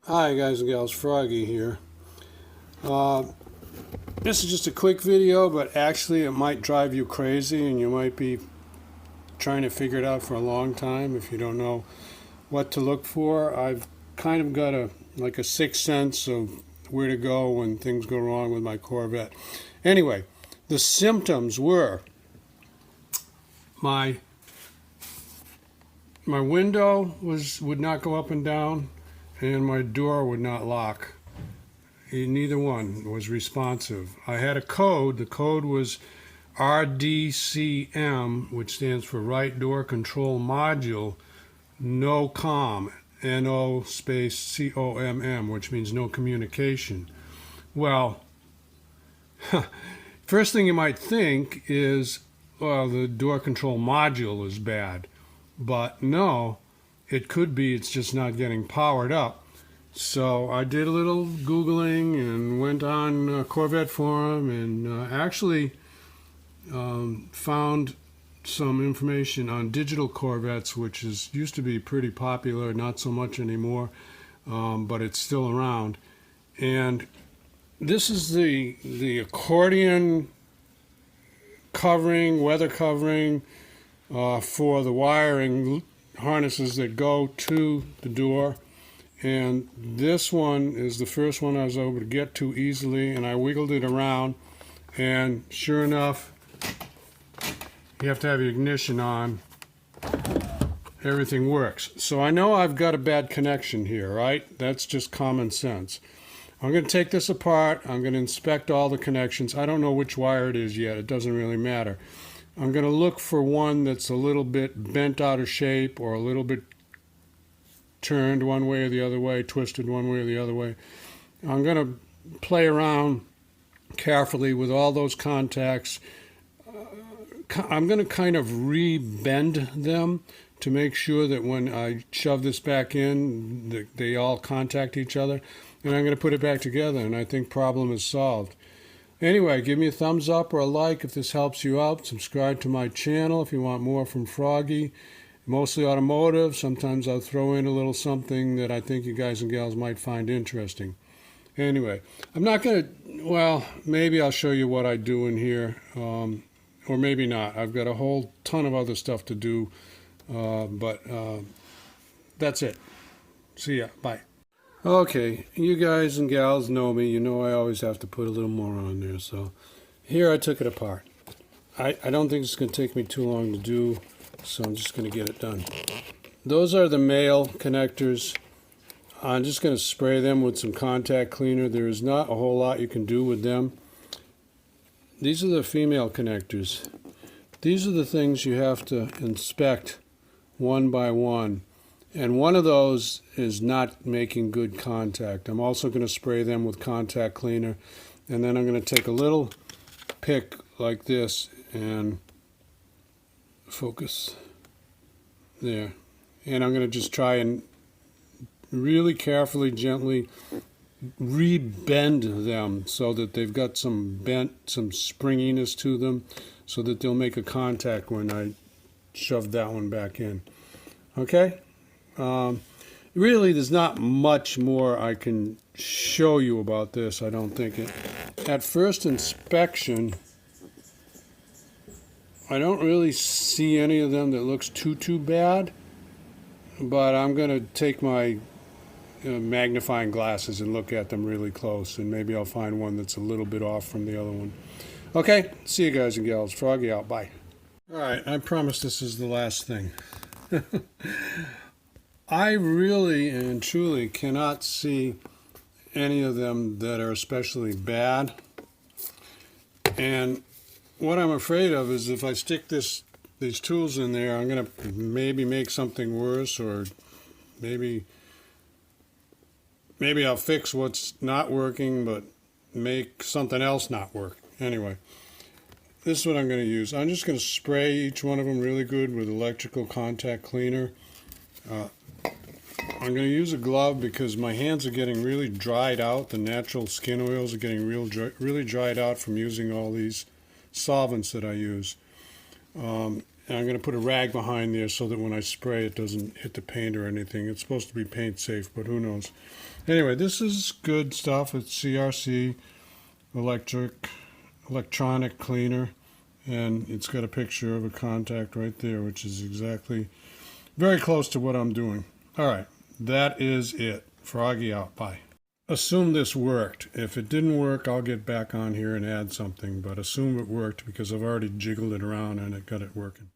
Hi guys and gals, Froggy here. Uh, this is just a quick video, but actually it might drive you crazy and you might be trying to figure it out for a long time if you don't know what to look for. I've kind of got a sixth sense of where to go when things go wrong with my Corvette. Anyway, the symptoms were my window would not go up and down, and my door would not lock. Neither one was responsive. I had a code. The code was RDCM, which stands for Right Door Control Module, no COM, NO space COMM, which means no communication. Well, first thing you might think is, well, the door control module is bad. But no, it could be it's just not getting powered up. So I did a little Googling and went on Corvette forum and actually found some information on digital Corvettes, which used to be pretty popular, not so much anymore, but it's still around. And this is the accordion covering, weather covering, for the wiring harnesses that go to the door. And this one is the first one I was able to get to easily, and I wiggled it around, and sure enough, you have to have your ignition on. Everything works. So I know I've got a bad connection here, right? That's just common sense. I'm going to take this apart. I'm going to inspect all the connections. I don't know which wire it is yet. It doesn't really matter. I'm going to look for one that's a little bit bent out of shape or a little bit turned one way or the other way, twisted one way or the other way. I'm going to play around carefully with all those contacts. I'm going to kind of re-bend them to make sure that when I shove this back in, they all contact each other. And I'm going to put it back together, and I think problem is solved. Anyway, give me a thumbs up or a like if this helps you out. Subscribe to my channel if you want more from Froggy. Mostly automotive. Sometimes I'll throw in a little something that I think you guys and gals might find interesting. Anyway, I'm not going to, well, maybe I'll show you what I do in here, or maybe not. I've got a whole ton of other stuff to do, but that's it. See ya. Bye. Okay, you guys and gals know me. You know I always have to put a little more on there. So here I took it apart. I don't think it's going to take me too long to do, so I'm just going to get it done. Those are the male connectors. I'm just going to spray them with some contact cleaner. There is not a whole lot you can do with them. These are the female connectors. These are the things you have to inspect one by one. And one of those is not making good contact. I'm also going to spray them with contact cleaner. And then I'm going to take a little pick like this and focus there. And I'm going to just try and really carefully, gently re-bend them so that they've got some bent, some springiness to them, so that they'll make a contact when I shove that one back in. Okay? Really, there's not much more I can show you about this, I don't think. At first inspection, I don't really see any of them that looks too bad, but I'm going to take my magnifying glasses and look at them really close, and maybe I'll find one that's a little bit off from the other one. Okay, see you guys and gals. Froggy out. Bye. All right, I promise this is the last thing. I really and truly cannot see any of them that are especially bad. And what I'm afraid of is if I stick these tools in there, I'm going to maybe make something worse, or maybe I'll fix what's not working, but make something else not work. Anyway, this is what I'm going to use. I'm just going to spray each one of them really good with electrical contact cleaner. I'm going to use a glove because my hands are getting really dried out. The natural skin oils are getting really dried out from using all these solvents that I use. And I'm going to put a rag behind there so that when I spray it doesn't hit the paint or anything. It's supposed to be paint safe, but who knows. Anyway, this is good stuff. It's CRC electronic cleaner, and it's got a picture of a contact right there, which is exactly very close to what I'm doing. All right, that is it. Froggy out. Bye. Assume this worked. If it didn't work, I'll get back on here and add something, but assume it worked because I've already jiggled it around and it got it working.